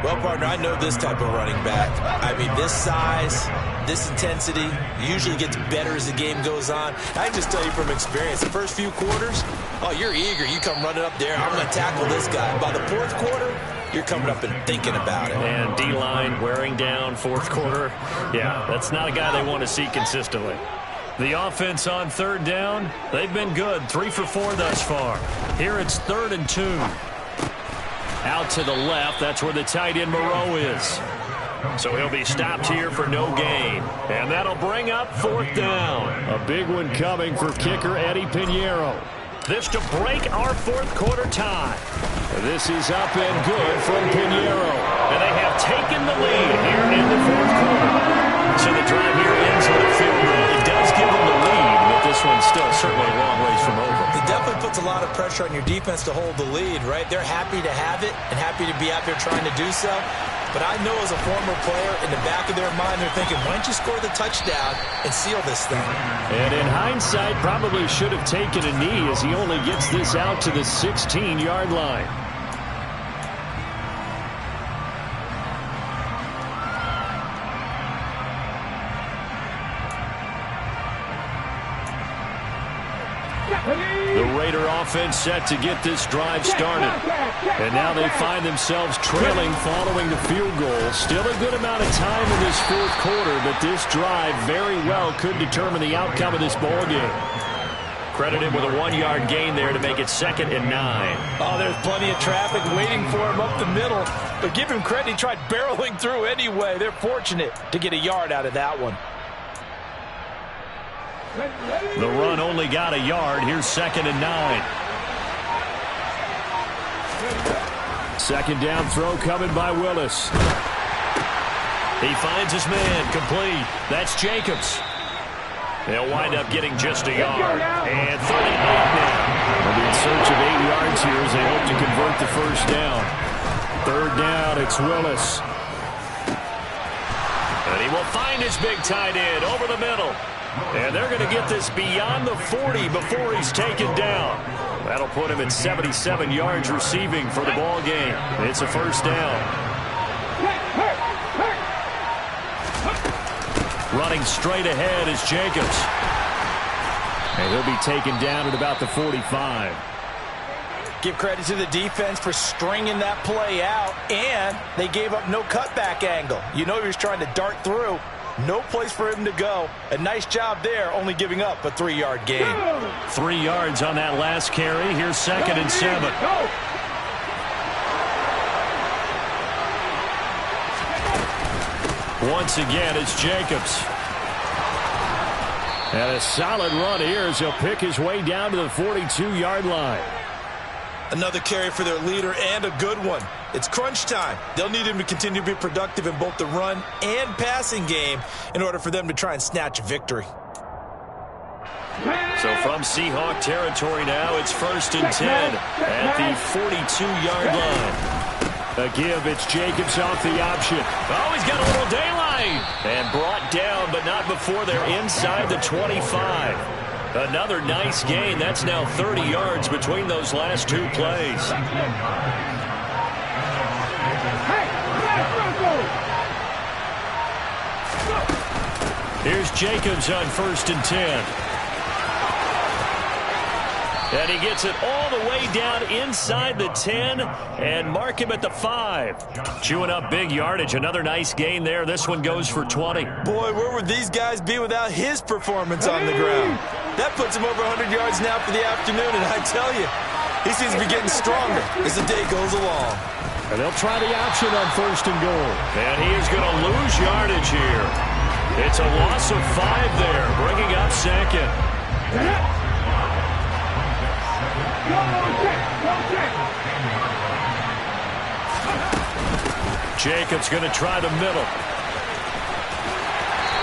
Well, partner, I know this type of running back. I mean, this size, this intensity usually gets better as the game goes on. I can just tell you from experience, the first few quarters, oh, you're eager. You come running up there. I'm going to tackle this guy. By the fourth quarter, you're coming up and thinking about it. And D-line wearing down fourth quarter. Yeah, that's not a guy they want to see consistently. The offense on third down, they've been good. 3 for 4 thus far. Here it's 3rd and 2. Out to the left, that's where the tight end Moreau is. So he'll be stopped here for no gain. And that'll bring up 4th down. A big one coming for kicker Eddie Pinheiro. This to break our fourth quarter tie. This is up and good from Pinheiro. And they have taken the lead here in the fourth quarter. So the drive here ends on a field goal. It does give them the lead, but this one's still certainly a long ways from over. It definitely puts a lot of pressure on your defense to hold the lead, right? They're happy to have it and happy to be out there trying to do so. But I know as a former player, in the back of their mind, they're thinking, why don't you score the touchdown and seal this thing? And in hindsight, probably should have taken a knee as he only gets this out to the 16-yard line. The Raider offense set to get this drive started. And now they find themselves trailing following the field goal. Still a good amount of time in this fourth quarter, but this drive very well could determine the outcome of this ball game. Credited with a 1-yard gain there to make it 2nd and 9. Oh, there's plenty of traffic waiting for him up the middle. But give him credit, he tried barreling through anyway. They're fortunate to get a yard out of that one. The run only got a yard. Here's 2nd and 9. Second down throw coming by Willis. He finds his man complete. That's Jacobs. They'll wind up getting just a yard. And 38 now. They'll be in search of 8 yards here as they hope to convert the first down. 3rd down, it's Willis. And he will find his big tight end over the middle. And they're going to get this beyond the 40 before he's taken down. That'll put him at 77 yards receiving for the ball game. It's a first down. Running straight ahead is Jacobs. And he'll be taken down at about the 45. Give credit to the defense for stringing that play out, and they gave up no cutback angle. You know he was trying to dart through. No place for him to go. A nice job there, only giving up a 3-yard gain. 3 yards on that last carry. Here's 2nd and 7. Once again, it's Jacobs. And a solid run here as he'll pick his way down to the 42-yard line. Another carry for their leader and a good one. It's crunch time. They'll need him to continue to be productive in both the run and passing game in order for them to try and snatch a victory. So from Seahawk territory now, it's 1st and 10 at the 42-yard line. A give, it's Jacobs off the option. Oh, he's got a little daylight. And brought down, but not before they're inside the 25. Another nice gain. That's now 30 yards between those last 2 plays. Here's Jacobs on 1st and 10. And he gets it all the way down inside the 10 and mark him at the 5. Chewing up big yardage. Another nice gain there. This one goes for 20. Boy, where would these guys be without his performance on the ground? That puts him over 100 yards now for the afternoon, and I tell you, he seems to be getting stronger as the day goes along. And they'll try the option on 1st and goal. And he is going to lose yardage here. It's a loss of 5 there, bringing up 2nd. Jacobs going to try the middle.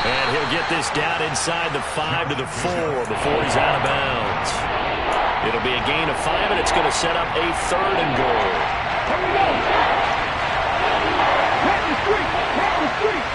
And he'll get this down inside the 5 to the 4 before he's out of bounds. It'll be a gain of 5, and it's going to set up a 3rd and goal. Here we go. Hit the street. Hit the street.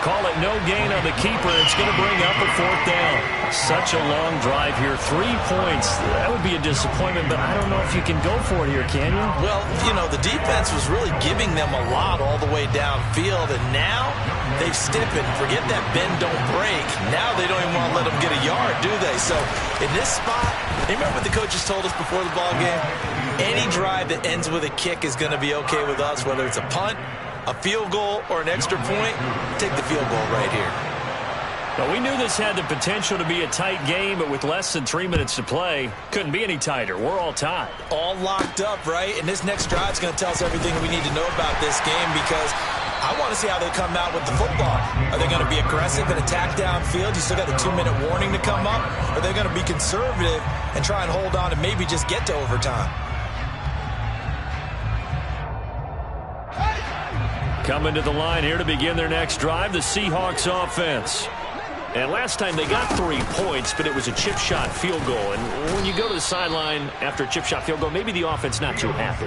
Call it no gain on the keeper. It's going to bring up a 4th down. Such a long drive here. 3 points. That would be a disappointment, but I don't know if you can go for it here, can you? Well, you know, the defense was really giving them a lot all the way downfield, and now they've stiffened. Forget that bend, don't break. Now they don't even want to let them get a yard, do they? So in this spot, remember what the coaches told us before the ball game? Any drive that ends with a kick is going to be okay with us, whether it's a punt, a field goal, or an extra point. Take the field goal right here. Well, we knew this had the potential to be a tight game, but with less than 3 minutes to play, couldn't be any tighter. We're all tied. All locked up, right? And this next drive is going to tell us everything we need to know about this game, because I want to see how they come out with the football. Are they going to be aggressive and attack downfield? You still got a 2-minute warning to come up? Or are they going to be conservative and try and hold on and maybe just get to overtime? Coming to the line here to begin their next drive, the Seahawks offense. And last time they got 3 points, but it was a chip shot field goal. And when you go to the sideline after a chip shot field goal, maybe the offense not too happy.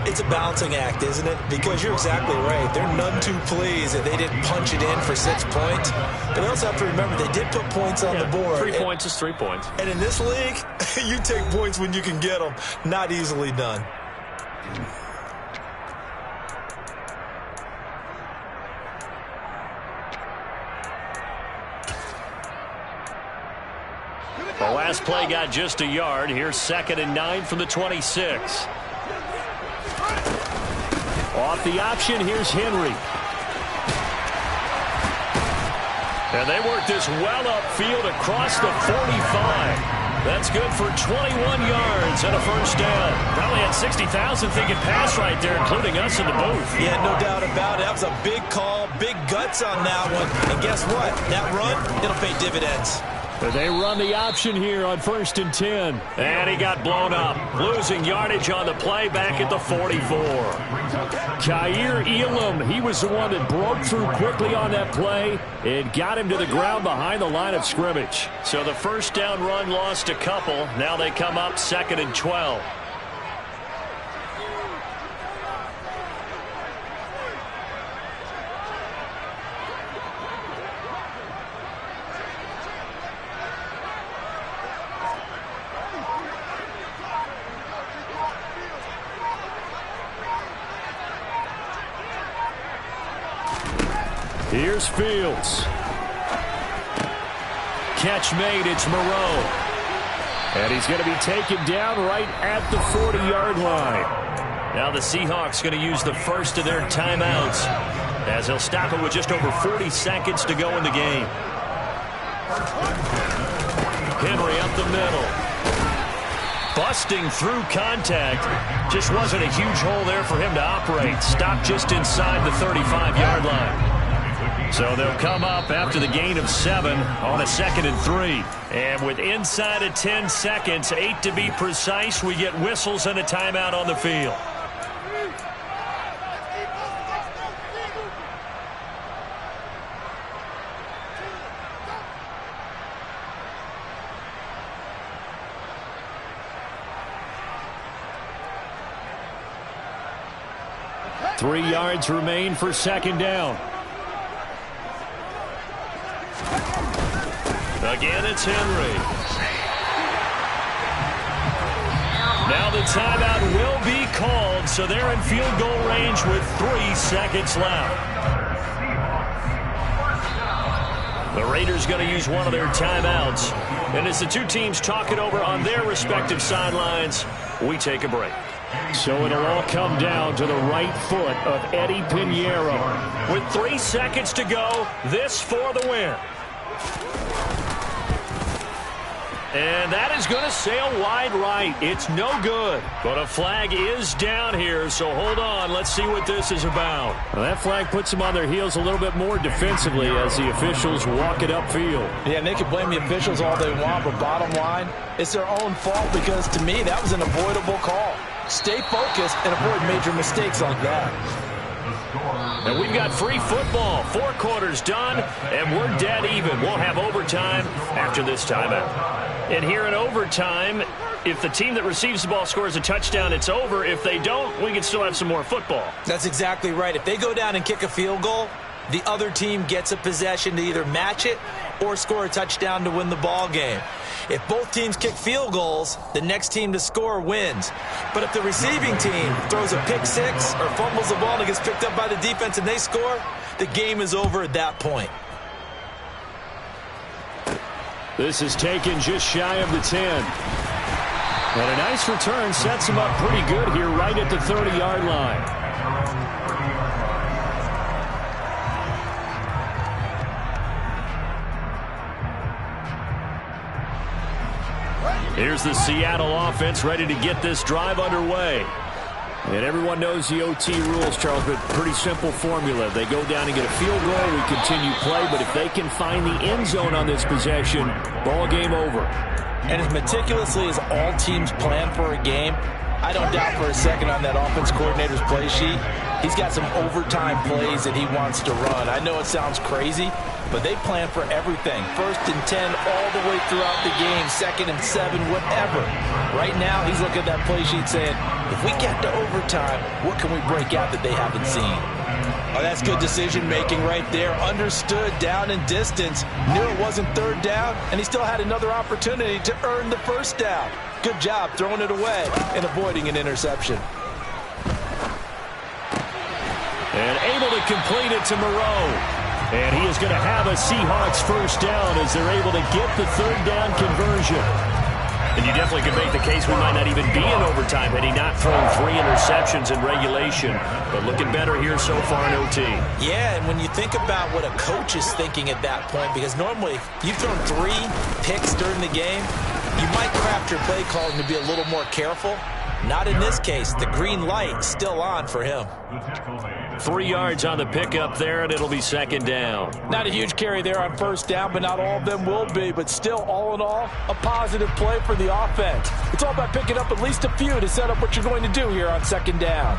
It's a balancing act, isn't it? Because you're exactly right. They're none too pleased that they didn't punch it in for 6 points. But they also have to remember they did put points on the board. 3 points is 3 points. And in this league, you take points when you can get them. Not easily done. The last play got just a yard. Here's 2nd and 9 from the 26. Off the option, here's Henry. And they work this well upfield across the 45. That's good for 21 yards and a 1st down. Probably had 60,000 thinking pass right there, including us in the booth. Yeah, no doubt about it. That was a big call, big guts on that one. And guess what? That run, it'll pay dividends. But they run the option here on 1st and 10. And he got blown up. Losing yardage on the play back at the 44. Kaiir Elam, he was the one that broke through quickly on that play. It got him to the ground behind the line of scrimmage. So the 1st down run lost a couple. Now they come up 2nd and 12. Here's Fields. Catch made, it's Moreau. And he's going to be taken down right at the 40-yard line. Now the Seahawks going to use the first of their timeouts, as they'll stop it with just over 40 seconds to go in the game. Henry up the middle. Busting through contact. Just wasn't a huge hole there for him to operate. Stopped just inside the 35-yard line. So they'll come up after the gain of 7 on a 2nd and 3. And with inside of 10 seconds, 8 to be precise, we get whistles and a timeout on the field. Three yards remain for 2nd down. Again, it's Henry. Now the timeout will be called, so they're in field goal range with 3 seconds left. The Raiders going to use one of their timeouts. And as the two teams talk it over on their respective sidelines, we take a break. So it'll all come down to the right foot of Eddie Pinheiro. With 3 seconds to go, this for the win. And that is going to sail wide right. It's no good. But a flag is down here, so hold on. Let's see what this is about. Well, that flag puts them on their heels a little bit more defensively as the officials walk it upfield. Yeah, and they can blame the officials all they want, but bottom line, it's their own fault because, to me, that was an avoidable call. Stay focused and avoid major mistakes like that. And we've got free football. 4 quarters done, and we're dead even. We'll have overtime after this timeout. And here in overtime, if the team that receives the ball scores a touchdown, it's over. If they don't, we can still have some more football. That's exactly right. If they go down and kick a field goal, the other team gets a possession to either match it or score a touchdown to win the ball game. If both teams kick field goals, the next team to score wins. But if the receiving team throws a pick six or fumbles the ball and it gets picked up by the defense and they score, the game is over at that point. This is taken just shy of the 10. And a nice return sets him up pretty good here right at the 30-yard line. Here's the Seattle offense ready to get this drive underway. And everyone knows the OT rules, Charles, but pretty simple formula. They go down and get a field goal, we continue play, but if they can find the end zone on this possession, ball game over. And as meticulously as all teams plan for a game, I don't doubt for a second on that offense coordinator's play sheet, he's got some overtime plays that he wants to run. I know it sounds crazy, but they plan for everything. 1st and 10 all the way throughout the game, 2nd and 7, whatever. Right now, he's looking at that play sheet saying, if we get to overtime, what can we break out that they haven't seen? Oh, that's good decision-making right there. Understood down and distance. Knew it wasn't 3rd down, and he still had another opportunity to earn the 1st down. Good job throwing it away and avoiding an interception. And able to complete it to Moreau. And he is going to have a Seahawks 1st down as they're able to get the 3rd down conversion. And you definitely could make the case we might not even be in overtime had he not thrown 3 interceptions in regulation. But looking better here so far in OT. Yeah, and when you think about what a coach is thinking at that point, because normally you've thrown 3 picks during the game, you might craft your play calling to be a little more careful. Not in this case. The green light still on for him. 3 yards on the pickup there, and it'll be 2nd down. Not a huge carry there on 1st down, but not all of them will be. But still, all in all, a positive play for the offense. It's all about picking up at least a few to set up what you're going to do here on 2nd down.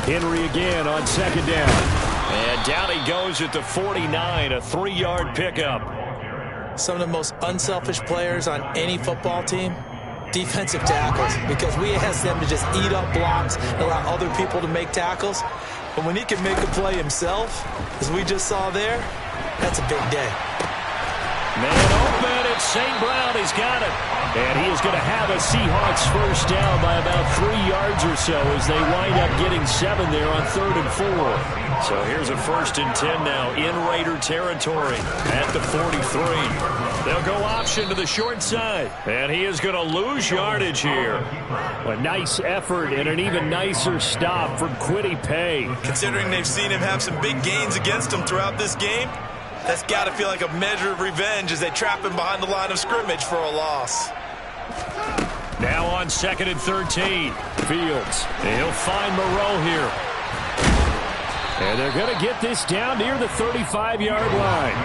Henry again on 2nd down. And down he goes at the 49, a 3-yard pickup. Some of the most unselfish players on any football team, defensive tackles, because we ask them to just eat up blocks and allow other people to make tackles. But when he can make a play himself, as we just saw there, that's a big day. Man open, it's St. Brown. He's got it. And he is going to have a Seahawks 1st down by about 3 yards or so as they wind up getting 7 there on 3rd and 4. So here's a 1st and 10 now in Raider territory at the 43. They'll go option to the short side. And he is going to lose yardage here. A nice effort and an even nicer stop from Kwity Paye. Considering they've seen him have some big gains against him throughout this game, that's got to feel like a measure of revenge as they trap him behind the line of scrimmage for a loss. Now on 2nd and 13. Fields. And he'll find Moreau here. And they're going to get this down near the 35-yard line.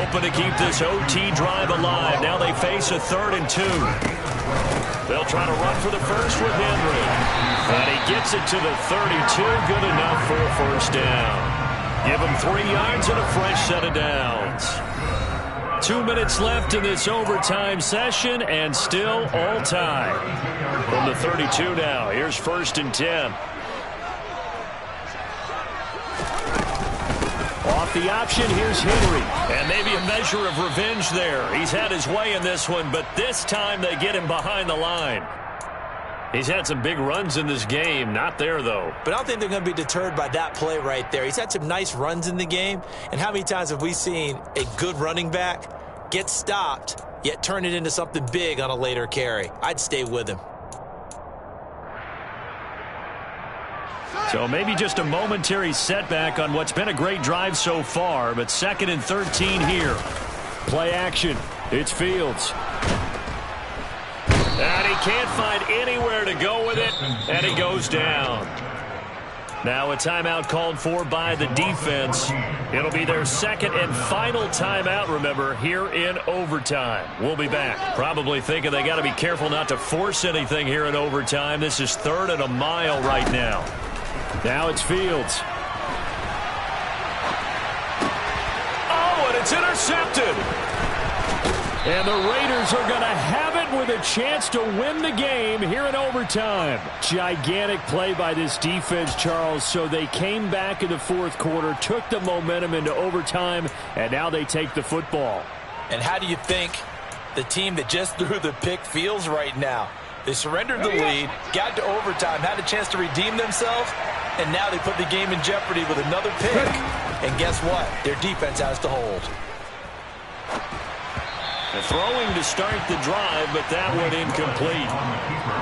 Open to keep this OT drive alive. Now they face a 3rd and 2. They'll try to run for the 1st with Henry. And he gets it to the 32. Good enough for a 1st down. Give him 3 yards and a fresh set of downs. 2 minutes left in this overtime session, and still all tied. From the 32 now, here's 1st and 10. Off the option, here's Henry. And maybe a measure of revenge there. He's had his way in this one, but this time they get him behind the line. He's had some big runs in this game. Not there, though. But I don't think they're going to be deterred by that play right there. He's had some nice runs in the game. And how many times have we seen a good running back get stopped, yet turn it into something big on a later carry? I'd stay with him. So maybe just a momentary setback on what's been a great drive so far, but 2nd and 13 here. Play action. It's Fields. And he can't find anywhere to go with it, and he goes down. Now a timeout called for by the defense. It'll be their 2nd and final timeout, remember, here in overtime. We'll be back. Probably thinking they got to be careful not to force anything here in overtime. This is 3rd and a mile right now. Now it's Fields. Oh, and it's intercepted. And the Raiders are going to have it with a chance to win the game here in overtime. Gigantic play by this defense, Charles. So they came back in the 4th quarter, took the momentum into overtime, and now they take the football. And how do you think the team that just threw the pick feels right now? They surrendered the lead, got to overtime, had a chance to redeem themselves, and now they put the game in jeopardy with another pick. And guess what? Their defense has to hold. Throwing to start the drive, but that one incomplete.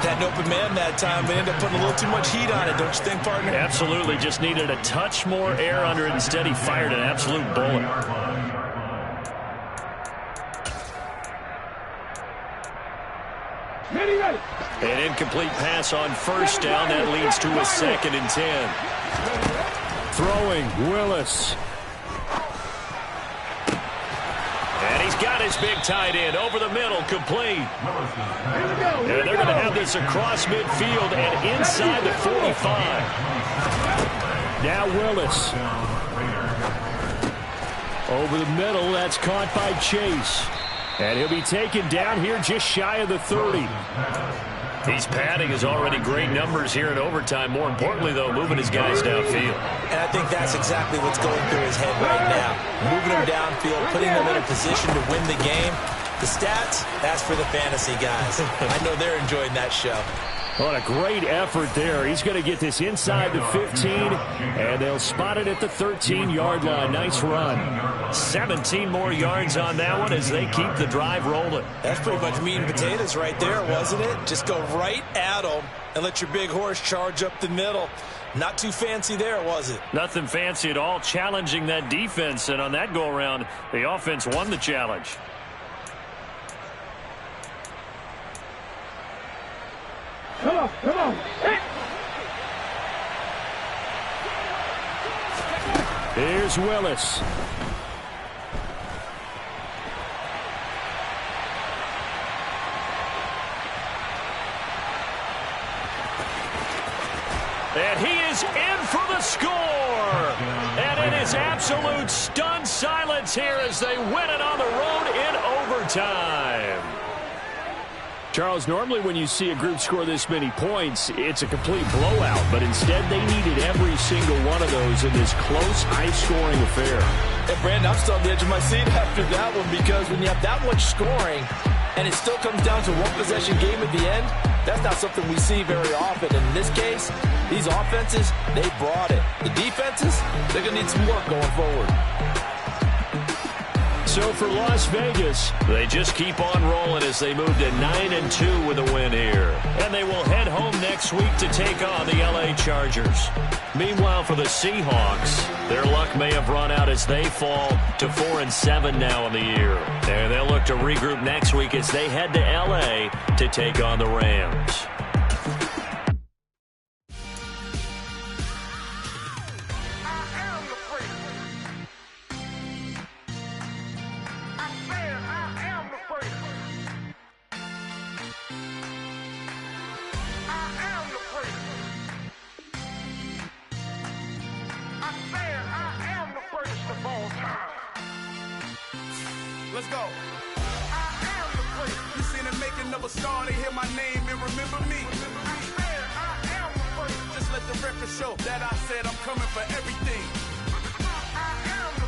Had an open man that time, but ended up putting a little too much heat on it, don't you think, partner? Absolutely. Just needed a touch more air under it. Instead, he fired an absolute bullet. An incomplete pass on 1st down. That leads to a 2nd and 10. Throwing, Willis. And he's got his big tight end over the middle, complete. And they're going to have this across midfield and inside the 45. Now Willis. Over the middle, that's caught by Chase. And he'll be taken down here just shy of the 30. He's padding his already great numbers here in overtime. More importantly, though, moving his guys downfield. And I think that's exactly what's going through his head right now. Moving them downfield, putting them in a position to win the game. The stats, that's for the fantasy guys. I know they're enjoying that show. What a great effort there. He's going to get this inside the 15, and they'll spot it at the 13-yard line. Nice run. 17 more yards on that one as they keep the drive rolling. That's pretty much meat and potatoes right there, wasn't it? Just go right at them and let your big horse charge up the middle. Not too fancy there, was it? Nothing fancy at all. Challenging that defense, and on that go-around, the offense won the challenge. Come on, come on. Hey. Here's Willis. And he is in for the score. And it is absolute stunned silence here as they win it on the road in overtime. Charles, normally when you see a group score this many points, it's a complete blowout. But instead, they needed every single one of those in this close, high-scoring affair. Hey, Brandon, I'm still on the edge of my seat after that one because when you have that much scoring and it still comes down to one possession game at the end, that's not something we see very often. And in this case, these offenses, they brought it. The defenses, they're going to need some work going forward. So for Las Vegas, they just keep on rolling as they move to 9-2 with a win here. And they will head home next week to take on the LA Chargers. Meanwhile, for the Seahawks, their luck may have run out as they fall to 4-7 now in the year. And they'll look to regroup next week as they head to LA to take on the Rams. Let's go. I am the great. You seen the making of a star, they hear my name and remember me. I am the great. Just let the record show that I said I'm coming for everything. I am the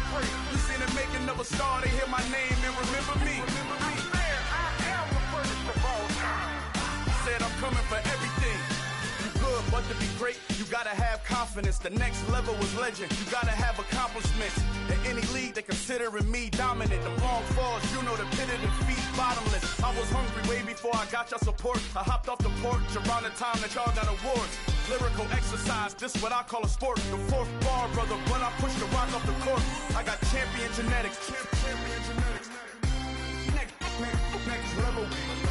to be great, you gotta have confidence. The next level was legend. You gotta have accomplishments. In any league, they considering me dominant. The long falls, you know the pit of defeat, bottomless. I was hungry way before I got your support. I hopped off the porch around the time that y'all got awards. Lyrical exercise, this what I call a sport. The fourth bar, brother, when I push the rock off the court. I got champion genetics. Champion genetics. Next level.